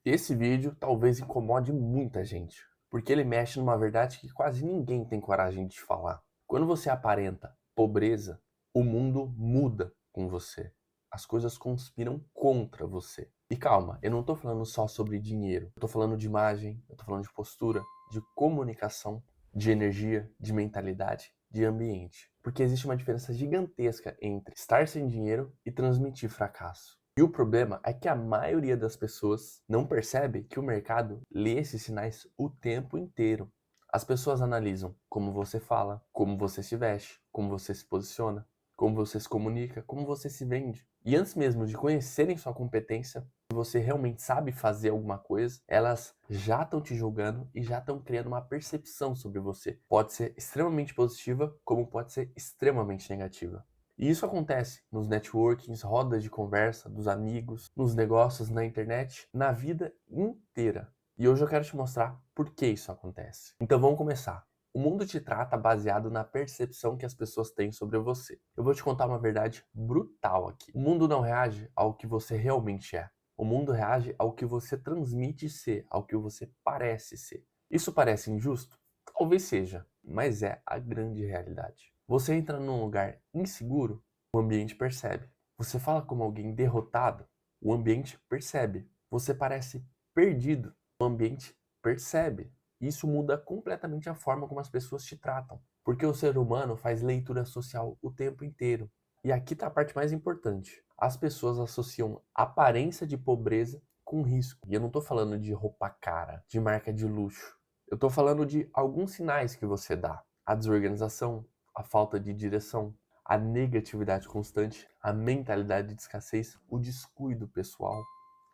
Esse vídeo talvez incomode muita gente, porque ele mexe numa verdade que quase ninguém tem coragem de falar. Quando você aparenta pobreza, o mundo muda com você. As coisas conspiram contra você. E calma, eu não tô falando só sobre dinheiro. Eu tô falando de imagem, eu tô falando de postura, de comunicação, de energia, de mentalidade, de ambiente. Porque existe uma diferença gigantesca entre estar sem dinheiro e transmitir fracasso. E o problema é que a maioria das pessoas não percebe que o mercado lê esses sinais o tempo inteiro. As pessoas analisam como você fala, como você se veste, como você se posiciona, como você se comunica, como você se vende. E antes mesmo de conhecerem sua competência, se você realmente sabe fazer alguma coisa, elas já estão te julgando e já estão criando uma percepção sobre você. Pode ser extremamente positiva, como pode ser extremamente negativa. E isso acontece nos networkings, rodas de conversa, dos amigos, nos negócios, na internet, na vida inteira. E hoje eu quero te mostrar por que isso acontece. Então vamos começar. O mundo te trata baseado na percepção que as pessoas têm sobre você. Eu vou te contar uma verdade brutal aqui. O mundo não reage ao que você realmente é. O mundo reage ao que você transmite ser, ao que você parece ser. Isso parece injusto? Talvez seja, mas é a grande realidade. Você entra num lugar inseguro, o ambiente percebe. Você fala como alguém derrotado, o ambiente percebe. Você parece perdido, o ambiente percebe. Isso muda completamente a forma como as pessoas te tratam, porque o ser humano faz leitura social o tempo inteiro. E aqui está a parte mais importante. As pessoas associam aparência de pobreza com risco. E eu não estou falando de roupa cara, de marca de luxo. Eu estou falando de alguns sinais que você dá. A desorganização, a falta de direção, a negatividade constante, a mentalidade de escassez, o descuido pessoal,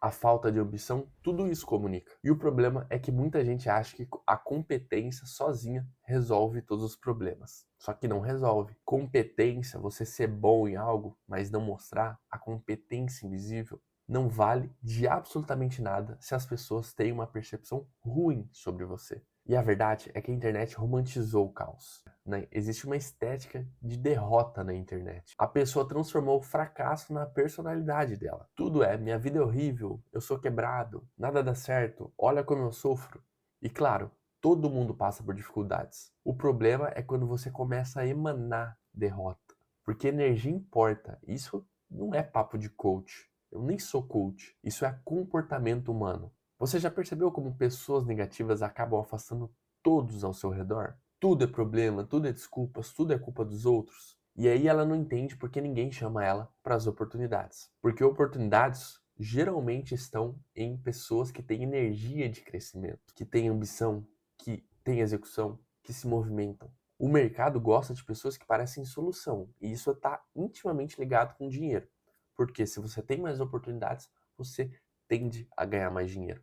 a falta de ambição, tudo isso comunica. E o problema é que muita gente acha que a competência sozinha resolve todos os problemas. Só que não resolve. Competência, você ser bom em algo, mas não mostrar, a competência invisível, não vale de absolutamente nada se as pessoas têm uma percepção ruim sobre você. E a verdade é que a internet romantizou o caos, né? Existe uma estética de derrota na internet. A pessoa transformou o fracasso na personalidade dela. Tudo é, minha vida é horrível, eu sou quebrado, nada dá certo, olha como eu sofro. E claro, todo mundo passa por dificuldades. O problema é quando você começa a emanar derrota. Porque energia importa. Isso não é papo de coach. Eu nem sou coach. Isso é comportamento humano. Você já percebeu como pessoas negativas acabam afastando todos ao seu redor? Tudo é problema, tudo é desculpas, tudo é culpa dos outros. E aí ela não entende porque ninguém chama ela para as oportunidades. Porque oportunidades geralmente estão em pessoas que têm energia de crescimento, que têm ambição, que têm execução, que se movimentam. O mercado gosta de pessoas que parecem solução, e isso está intimamente ligado com dinheiro. Porque se você tem mais oportunidades, você tende a ganhar mais dinheiro.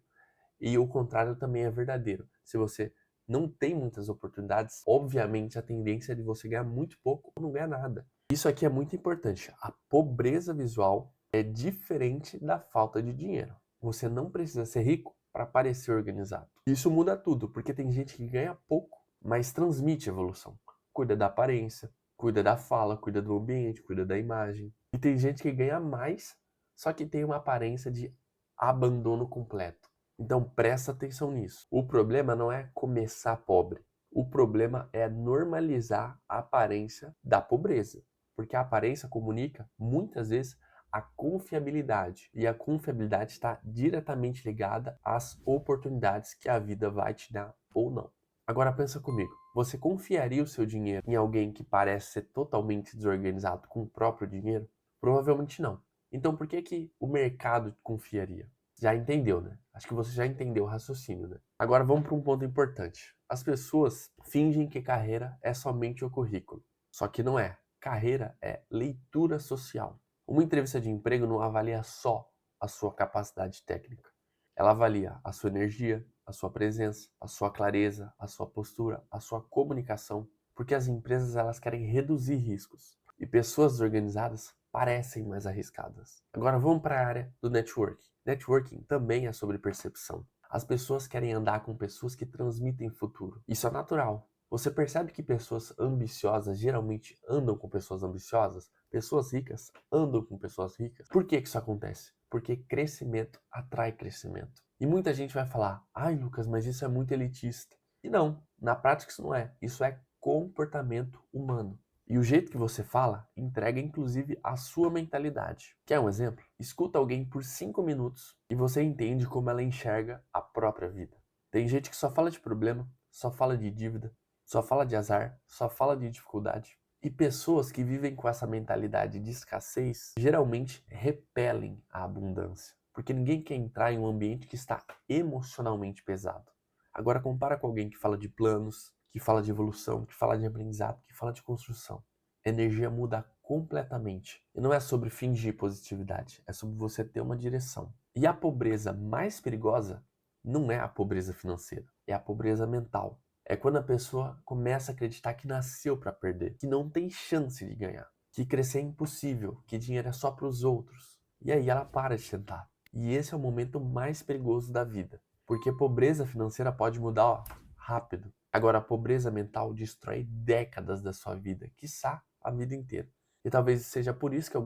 E o contrário também é verdadeiro. Se você não tem muitas oportunidades, obviamente a tendência é de você ganhar muito pouco ou não ganhar nada. Isso aqui é muito importante. A pobreza visual é diferente da falta de dinheiro. Você não precisa ser rico para parecer organizado. Isso muda tudo, porque tem gente que ganha pouco, mas transmite evolução. Cuida da aparência, cuida da fala, cuida do ambiente, cuida da imagem. E tem gente que ganha mais, só que tem uma aparência de abandono completo. Então presta atenção nisso. O problema não é começar pobre. O problema é normalizar a aparência da pobreza. Porque a aparência comunica, muitas vezes, a confiabilidade. E a confiabilidade está diretamente ligada às oportunidades que a vida vai te dar ou não. Agora pensa comigo. Você confiaria o seu dinheiro em alguém que parece ser totalmente desorganizado com o próprio dinheiro? Provavelmente não. Então por que que o mercado confiaria? Já entendeu, né? Acho que você já entendeu o raciocínio, né? Agora vamos para um ponto importante. As pessoas fingem que carreira é somente o currículo. Só que não é. Carreira é leitura social. Uma entrevista de emprego não avalia só a sua capacidade técnica. Ela avalia a sua energia, a sua presença, a sua clareza, a sua postura, a sua comunicação, porque as empresas elas querem reduzir riscos e pessoas desorganizadas parecem mais arriscadas. Agora vamos para a área do networking. Networking também é sobre percepção. As pessoas querem andar com pessoas que transmitem futuro. Isso é natural. Você percebe que pessoas ambiciosas geralmente andam com pessoas ambiciosas? Pessoas ricas andam com pessoas ricas. Por que isso acontece? Porque crescimento atrai crescimento. E muita gente vai falar, ai Lucas, mas isso é muito elitista. E não, na prática isso não é. Isso é comportamento humano. E o jeito que você fala entrega inclusive a sua mentalidade. Quer um exemplo? Escuta alguém por 5 minutos e você entende como ela enxerga a própria vida. Tem gente que só fala de problema, só fala de dívida, só fala de azar, só fala de dificuldade. E pessoas que vivem com essa mentalidade de escassez geralmente repelem a abundância, porque ninguém quer entrar em um ambiente que está emocionalmente pesado. Agora compara com alguém que fala de planos, que fala de evolução, que fala de aprendizado, que fala de construção. A energia muda completamente. E não é sobre fingir positividade, é sobre você ter uma direção. E a pobreza mais perigosa não é a pobreza financeira, é a pobreza mental. É quando a pessoa começa a acreditar que nasceu para perder, que não tem chance de ganhar, que crescer é impossível, que dinheiro é só para os outros. E aí ela para de tentar. E esse é o momento mais perigoso da vida, porque pobreza financeira pode mudar, ó, rápido. Agora, a pobreza mental destrói décadas da sua vida, quiçá a vida inteira. Talvez seja por isso que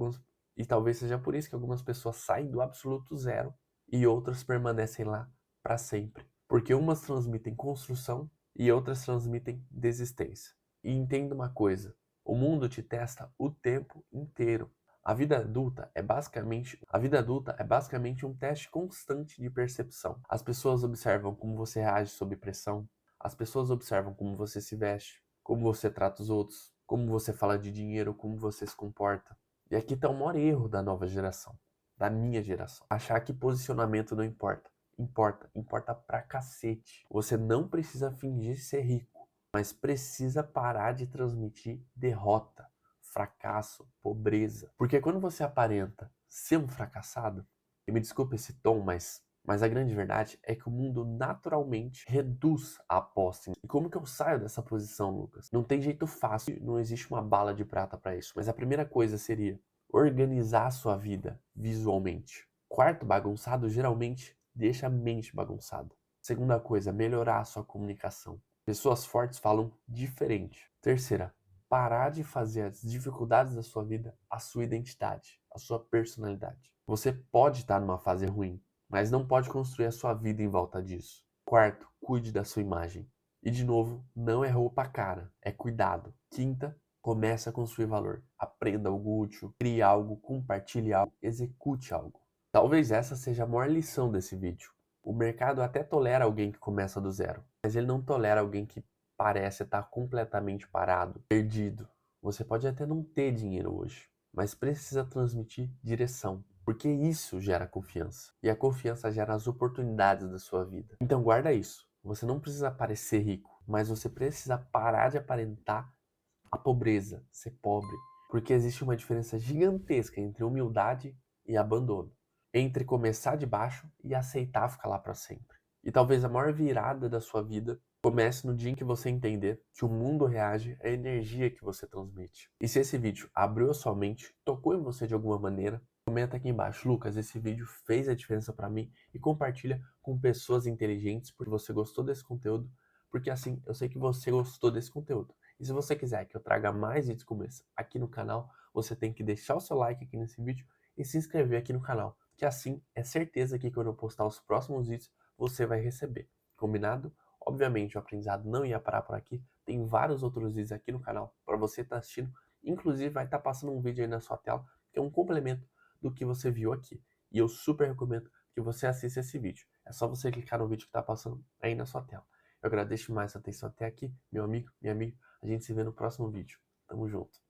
algumas pessoas saem do absoluto zero e outras permanecem lá para sempre. Porque umas transmitem construção e outras transmitem desistência. E entenda uma coisa, o mundo te testa o tempo inteiro. A vida adulta é basicamente um teste constante de percepção. As pessoas observam como você reage sob pressão, as pessoas observam como você se veste, como você trata os outros, como você fala de dinheiro, como você se comporta. E aqui está o maior erro da nova geração, da minha geração. Achar que posicionamento não importa. Importa pra cacete. Você não precisa fingir ser rico, mas precisa parar de transmitir derrota, fracasso, pobreza. Porque quando você aparenta ser um fracassado, e me desculpe esse tom, mas a grande verdade é que o mundo naturalmente reduz a aposta. E como que eu saio dessa posição, Lucas? Não tem jeito fácil, não existe uma bala de prata para isso. Mas a primeira coisa seria organizar a sua vida visualmente. Quarto bagunçado geralmente deixa a mente bagunçada. Segunda coisa, melhorar a sua comunicação. Pessoas fortes falam diferente. Terceira, parar de fazer as dificuldades da sua vida a sua identidade, a sua personalidade. Você pode estar numa fase ruim, mas não pode construir a sua vida em volta disso. Quarto, cuide da sua imagem. E de novo, não é roupa cara, é cuidado. Quinta, comece a construir valor. Aprenda algo útil, crie algo, compartilhe algo, execute algo. Talvez essa seja a maior lição desse vídeo. O mercado até tolera alguém que começa do zero, mas ele não tolera alguém que parece estar completamente parado, perdido. Você pode até não ter dinheiro hoje, mas precisa transmitir direção, porque isso gera confiança. E a confiança gera as oportunidades da sua vida. Então guarda isso. Você não precisa parecer rico, mas você precisa parar de aparentar a pobreza, ser pobre. Porque existe uma diferença gigantesca entre humildade e abandono. Entre começar de baixo e aceitar ficar lá para sempre. E talvez a maior virada da sua vida comece no dia em que você entender que o mundo reage à energia que você transmite. E se esse vídeo abriu a sua mente, tocou em você de alguma maneira, comenta aqui embaixo, Lucas, esse vídeo fez a diferença para mim, e compartilha com pessoas inteligentes porque você gostou desse conteúdo, porque assim eu sei que você gostou desse conteúdo. E se você quiser que eu traga mais vídeos como esse aqui no canal, você tem que deixar o seu like aqui nesse vídeo e se inscrever aqui no canal, que assim é certeza que quando eu postar os próximos vídeos, você vai receber. Combinado? Obviamente o aprendizado não ia parar por aqui, tem vários outros vídeos aqui no canal para você estar assistindo, inclusive vai estar passando um vídeo aí na sua tela, que é um complemento do que você viu aqui. E eu super recomendo que você assista esse vídeo. É só você clicar no vídeo que está passando aí na sua tela. Eu agradeço mais a atenção até aqui, meu amigo, minha amiga. A gente se vê no próximo vídeo. Tamo junto.